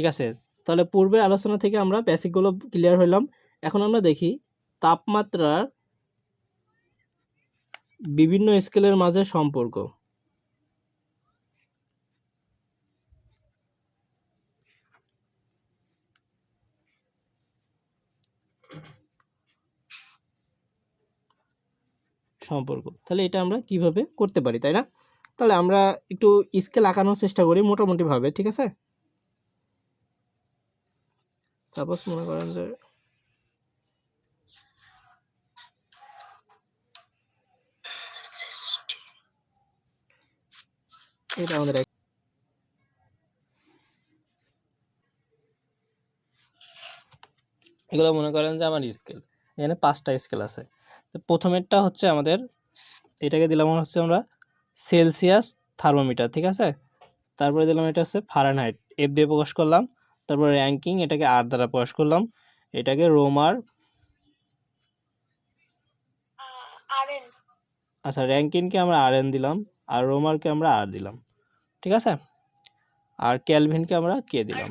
ঠিক আছে, তাহলে পূর্বে আলোচনা থেকে আমরা বেসিকগুলো ক্লিয়ার হইলাম। এখন আমরা দেখি তাপমাত্রার বিভিন্ন স্কেলের মাঝে সম্পর্ক। তাহলে এটা আমরা কিভাবে করতে পারি, তাই না? তাহলে আমরা একটু স্কেল আঁকানোর চেষ্টা করি মোটামুটি ভাবে, ঠিক আছে? সাপোজ মনে করেন যে এটা আমাদের এগুলো মনে করেন যে আমার স্কেল, এখানে 5টা স্কেল আছে। তো প্রথমেরটা হচ্ছে আমাদের, এটাকে দিলাম হচ্ছে আমরা সেলসিয়াস থার্মোমিটার, ঠিক আছে? তারপরে দিলাম এটা হচ্ছে ফারেনহাইট, এফ দিয়ে প্রকাশ করলাম। তারপরে র্যাঙ্কিং, এটাকে আর দ্বারা প্রকাশ করলাম। এটাকে রোমার, আচ্ছা র্যাঙ্কিনকে আমরা আর এন দিলাম, আর রোমারকে আমরা আর দিলাম, ঠিক আছে? আর ক্যালভিনকে আমরা কে দিলাম।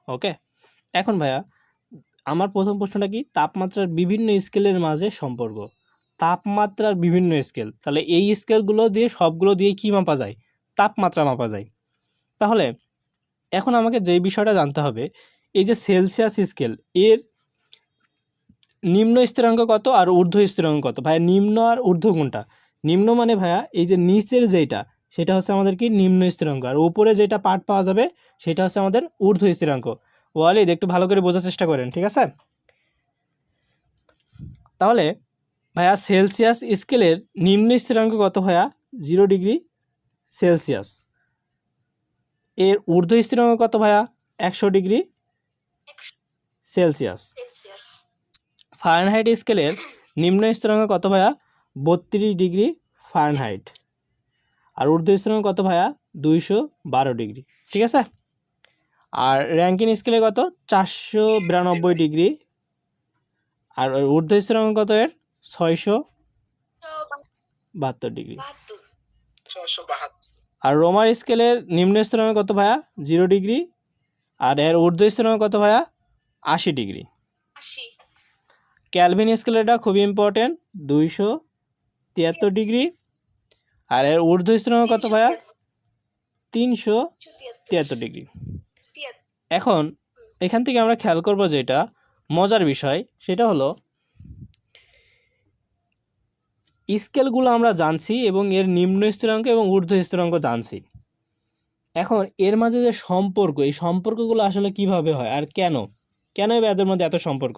ওকে, এখন ভাইয়া আমার প্রথম প্রশ্নটা কি, তাপমাত্রার বিভিন্ন স্কেলের মাঝে সম্পর্ক। তাপমাত্রার বিভিন্ন স্কেল, তাহলে এই স্কেলগুলো দিয়ে সবগুলো দিয়ে কি মাপা যায়? তাপমাত্রা মাপা যায়। তাহলে এখন আমাকে যেই বিষয়টা জানতে হবে, এই যে সেলসিয়াস স্কেল, এর নিম্ন স্থিরাঙ্ক কত আর ঊর্ধ্ব স্থিরাঙ্ক কত? ভাইয়া নিম্ন আর ঊর্ধ্ব কোনটা? নিম্ন মানে ভাইয়া এই যে নিচের যেটা, সেটা হচ্ছে আমাদের কি নিম্ন স্থিরাঙ্ক, আর উপরে যেটা পার্ট পাওয়া যাবে সেটা হচ্ছে আমাদের ঊর্ধ্ব স্থিরাঙ্ক। ওয়ালিদ একটু ভালো করে বোঝার চেষ্টা করেন, ঠিক আছে? তাহলে ভাইয়া সেলসিয়াস স্কেলের নিম্ন স্থিরাঙ্ক কত ভাইয়া? 0 ডিগ্রি সেলসিয়াস। এর ঊর্ধ্ব স্থিরাঙ্ক কত ভাইয়া? 100 ডিগ্রি সেলসিয়াস। ফারেনহাইট স্কেলের নিম্ন স্থিরাঙ্ক কত ভাইয়া? 32 ডিগ্রি ফারেনহাইট। আর ঊর্ধ্ব স্থিরাঙ্ক কত ভাইয়া? 212 ডিগ্রি, ঠিক আছে? আর র্যাঙ্কিন স্কেলে কত? 492 ডিগ্রি। আর ঊর্ধ্ব স্থিরাঙ্ক কত এর? 672 ডিগ্রি। আর রোমার স্কেলের নিম্ন স্থিরাঙ্ক কত ভাইয়া? 0 ডিগ্রি। আর এর ঊর্ধ্ব স্থিরাঙ্ক কত ভাইয়া? 80 ডিগ্রি। ক্যালভিন স্কেলেরটা খুবই ইম্পর্টেন্ট, 273 ডিগ্রি। আর এর ঊর্ধ্ব স্থিরাঙ্ক কত ভাইয়া? 373 ডিগ্রি। এখন এখান থেকে আমরা খেয়াল করব যেটা মজার বিষয়, সেটা হলো স্কেলগুলো আমরা জানছি এবং এর নিম্ন স্থিরাঙ্ক এবং ঊর্ধ্ব স্থিরাঙ্ক জানছি। এখন এর মাঝে যে সম্পর্ক, এই সম্পর্কগুলো আসলে কিভাবে হয় আর কেন এদের মধ্যে এত সম্পর্ক?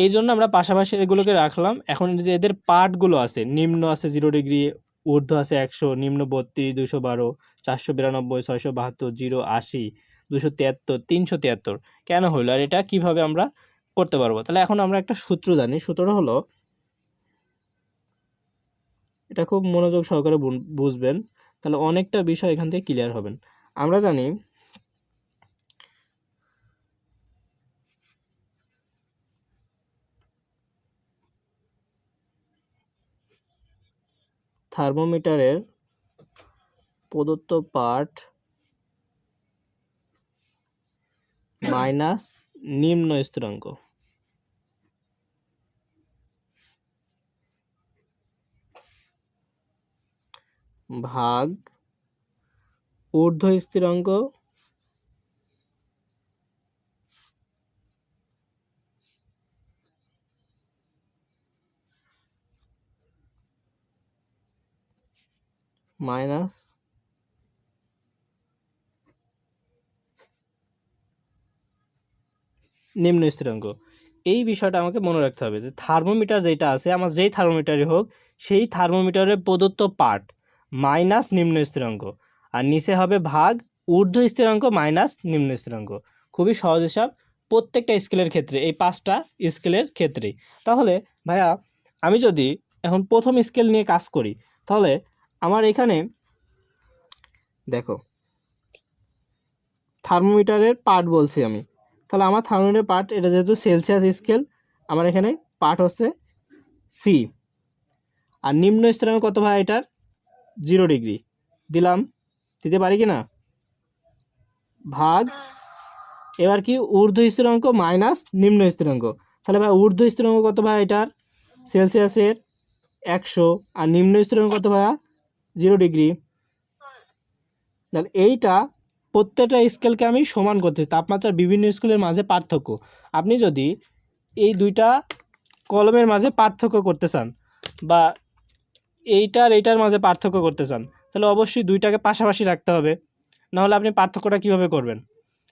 এই জন্য আমরা পাশাপাশি এগুলোকে রাখলাম। এখন যে এদের পার্টগুলো আছে, নিম্ন আছে 0 ডিগ্রি, ঊর্ধ্ব আছে 100, নিম্ন 32, 212, 492, 672, 0, 80, 273, 373 কেন হইলো, আর এটা কিভাবে আমরা করতে পারবো? তাহলে এখন আমরা একটা সূত্র জানি। সূত্রটা হলো, এটা খুব মনোযোগ সহকারে বুঝবেন, তাহলে অনেকটা বিষয় এখান থেকে ক্লিয়ার হবেন। আমরা জানি থার্মোমিটারের প্রদত্ত পার্ট মাইনাস নিম্ন স্থিরাঙ্ক ভাগ ঊর্ধ্ব স্থিরাঙ্ক মাইনাস নিম্ন স্থিরাঙ্ক। এই বিষয়টা আমাকে মনে রাখতে হবে যে থার্মোমিটার যেটা আছে, আমার যেই থার্মোমিটারই হোক, সেই থার্মোমিটারের প্রদত্ত পার্ট মাইনাস নিম্ন স্থিরাঙ্ক, আর নিচে হবে ভাগ ঊর্ধ্ব স্থিরাঙ্ক মাইনাস নিম্ন স্থিরাঙ্ক। খুবই সহজ হিসাব প্রত্যেকটা স্কেলের ক্ষেত্রে, এই 5টা স্কেলের ক্ষেত্রেই। তাহলে ভাইয়া আমি যদি এখন প্রথম স্কেল নিয়ে কাজ করি, তাহলে আমার এখানে দেখো থার্মোমিটারের পার্ট বলছি আমি, তাহলে আমার থার্মোমিটার পার্ট, এটা যেহেতু সেলসিয়াস স্কেল, আমার এখানে পার্ট হচ্ছে সি। আর নিম্ন স্থিরাঙ্ক কত ভাই এটার? 0 ডিগ্রি। দিলাম, দিতে পারি কি না, ভাগ, এবার কি ঊর্ধ্ব স্থিরাঙ্ক মাইনাস নিম্ন স্থিরাঙ্ক। তাহলে ভাই ঊর্ধ্ব স্থিরাঙ্ক কত ভাই এটার, সেলসিয়াসের 100, আর নিম্ন স্থিরাঙ্ক কত ভাইয়া 0 ডিগ্রি। তাহলে এইটা প্রত্যেকটা স্কেলকে আমি সমান করছি, তাপমাত্রার বিভিন্ন স্কেলের মাঝে পার্থক্য। আপনি যদি এই দুইটা কলমের মাঝে পার্থক্য করতে চান বা এইটার মাঝে পার্থক্য করতে চান, তাহলে অবশ্যই দুইটাকে পাশাপাশি রাখতে হবে, নাহলে আপনি পার্থক্যটা কীভাবে করবেন।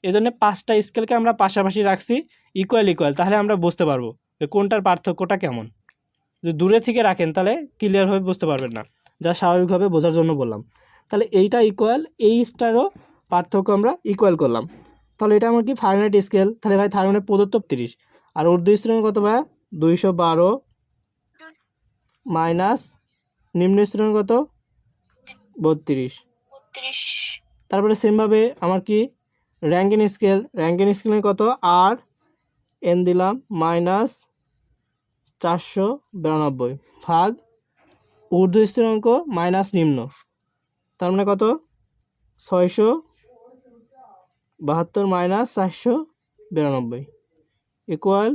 এই জন্য 5টা স্কেলকে আমরা পাশাপাশি রাখছি, ইকুয়াল, তাহলে আমরা বুঝতে পারবো যে কোনটার পার্থক্যটা কেমন। যদি দূরে থেকে রাখেন তাহলে ক্লিয়ারভাবে বুঝতে পারবেন না, যা স্বাভাবিকভাবে বোঝার জন্য বললাম। তাহলে এইটা ইকুয়াল, এই স্টারও পার্থক্য আমরা ইকুয়াল করলাম। তাহলে এটা আমার কি ফারেনহাইট স্কেল। তাহলে ভাই ফারেনহাইট প্রদত্ত 30, আর ঊর্ধ্ব স্থিরাঙ্ক কত ভাই 212 মাইনাস নিম্ন স্থিরাঙ্ক কত 32। তারপরে সেমভাবে আমার কি র্যাঙ্কিন স্কেলে কত আর এন দিলাম মাইনাস 492 ভাগ ঊর্ধ্ব স্থিরাঙ্ক মাইনাস নিম্ন, তার মানে কত 672 মাইনাস 492 ইকুয়াল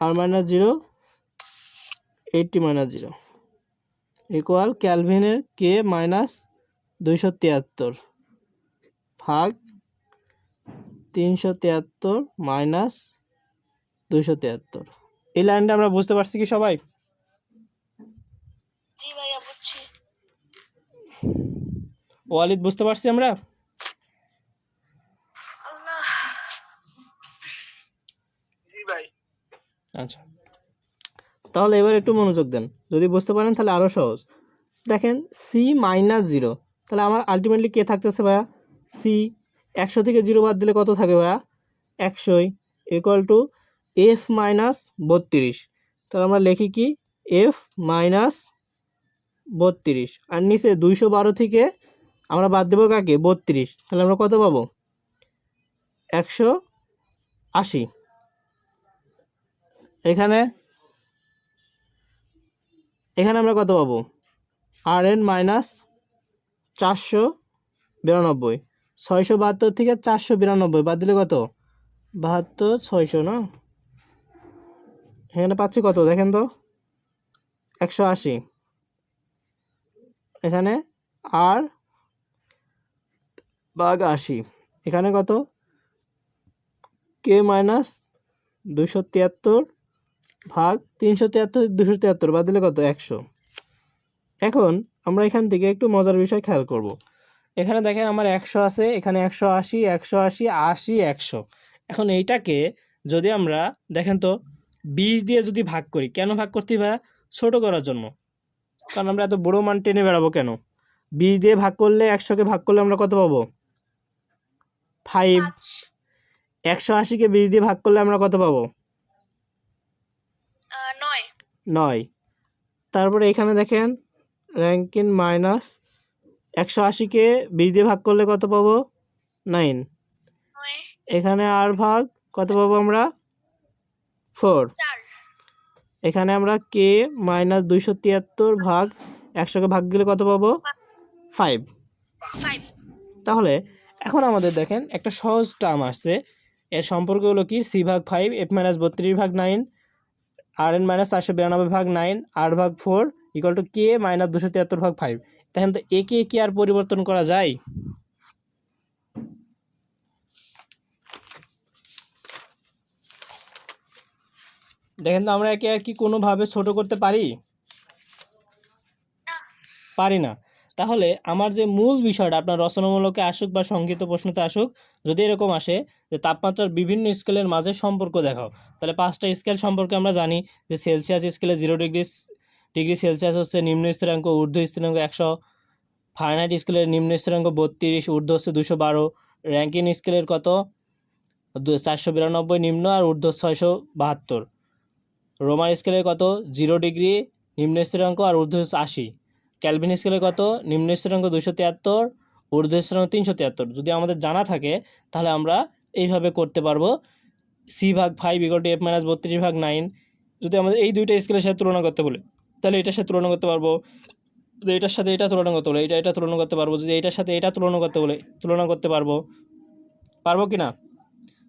আর মাইনাস 0 80 মাইনাস 0 ইকুয়াল ক্যালভিনের কে মাইনাস 273 ভাগ 373 মাইনাস 273। এই লাইনটা আমরা বুঝতে পারছি কি সবাই? জি ভাইয়া বুঝছি। ওয়ালিদ বুঝতে পারছি আমরা? জি ভাই। আচ্ছা, তাহলে এবার একটু মনোযোগ দেন, যদি বুঝতে পারেন তাহলে আরও সহজ। দেখেন সি মাইনাস 0, তাহলে আমার আলটিমেটলি কে থাকতেছে ভাইয়া সি, 100 থেকে 0 বাদ দিলে কত থাকে ভাইয়া 100 ইকুয়াল টু এফ মাইনাস 32। তাহলে আমরা লিখি কি এফ মাইনাস 32, আর নিচে 212 থেকে আমরা বাদ দেবো কাকে 32, তাহলে আমরা কত পাবো 180। এখানে আমরা কত পাবো আর এন মাইনাস 492, 672 থেকে 492 বাদ দিলে কত 72 600 না, এখানে পাচ্ছি কত দেখেন তো 180। এখানে আর ভাগ 80, এখানে কত কে মাইনাস 273 ভাগ 373 273 বাদ দিলে কত 100। এখন আমরা এখান থেকে একটু মজার বিষয় খেয়াল করব। এখানে দেখেন আমার 100 আছে, এখানে 180 180 80 100। এখন এইটাকে যদি আমরা দেখেন তো 20 দিয়ে যদি ভাগ করি, কেন ভাগ করতে ভাই ছোট করার জন্য, কারণ আমরা এত বড় মান টেনে বেড়াবো কেন। 20 দিয়ে ভাগ করলে 100কে ভাগ করলে আমরা কত পাবো 5, 180কে 20 দিয়ে ভাগ করলে আমরা কত পাবো 9। তারপরে এখানে দেখেন র্যাঙ্কিন মাইনাস 180কে 20 দিয়ে ভাগ করলে কত পাবো 9, এখানে আর ভাগ কত পাবো আমরা 4, এখানে আমরা কে মাইনাস 273 ভাগ 100কে ভাগ দিলে কত পাবো 5। তাহলে এখন আমাদের দেখেন একটা সহজ টার্ম আসছে, এর সম্পর্ক হলো কি সি ভাগ 5 এফ মাইনাস 32 ভাগ 9 আর এন মাইনাস 492 ভাগ 9 আর ভাগ 4 ইকুয়াল টু কে মাইনাস 273 ভাগ 5। দেখেন তো একে কি আর পরিবর্তন করা যায়? দেখেন তো আমরা একে আর কি কোনোভাবে ছোট করতে পারি না। তাহলে আমার যে মূল বিষয়টা আপনার রচনামূলকে আসুক বা সংক্ষিপ্ত প্রশ্নতে আসুক, যদি এরকম আসে যে তাপমাত্রার বিভিন্ন স্কেলের মাঝে সম্পর্ক দেখাও, তাহলে 5টা স্কেল সম্পর্কে আমরা জানি যে সেলসিয়াস স্কেলে 0 ডিগ্রি সেলসিয়াস হচ্ছে নিম্ন স্থিরাঙ্ক, ঊর্ধ্ব স্থিরাঙ্ক 100, ফারেনহাইট স্কেলের নিম্ন স্থিরাঙ্ক 32, ঊর্ধ্ব হচ্ছে 212, র্যাঙ্কিন স্কেলের কত 492 নিম্ন আর ঊর্ধ্ব 672, রোমার স্কেলের কত 0 ডিগ্রি নিম্ন স্থিরাঙ্ক আর ঊর্ধ্ব হচ্ছে 80, ক্যালভিন স্কেলে কত নিম্ন স্থিরাঙ্ক 273, ঊর্ধ্ব স্থিরাঙ্ক 373। যদি আমাদের জানা থাকে তাহলে আমরা এইভাবে করতে পারবো সি ভাগ 5 ইকুয়াল টু এফ মাইনাস 32 ভাগ 9। যদি আমাদের এই দুইটা স্কেলের সাথে তুলনা করতে বলে তাহলে এটার সাথে তুলনা করতে পারবো যদি এটার সাথে এটা তুলনা করতে বলে এটা তুলনা করতে পারবো, যদি এটার সাথে এটা তুলনা করতে বলে তুলনা করতে পারবো, পারবো কি না?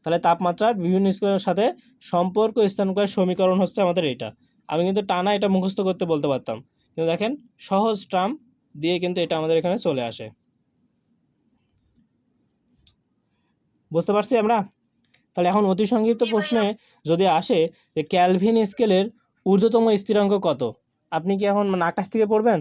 তাহলে তাপমাত্রার বিভিন্ন স্কেলের সাথে সম্পর্ক স্থানাঙ্কের সমীকরণ হচ্ছে আমাদের এটা। আমি কিন্তু টানা এটা মুখস্থ করতে বলতে পারতাম, কিন্তু দেখেন সহজ টার্ম দিয়ে কিন্তু এটা আমাদের এখানে চলে আসে। বুঝতে পারছি আমরা? তাহলে এখন অতি সংক্ষিপ্ত জি ভাইয়া। প্রশ্নে যদি আসে যে ক্যালভিন স্কেলের ঊর্ধ্বতম স্থিরাঙ্ক কত, আপনি কি এখন আকাশ থেকে পড়বেন?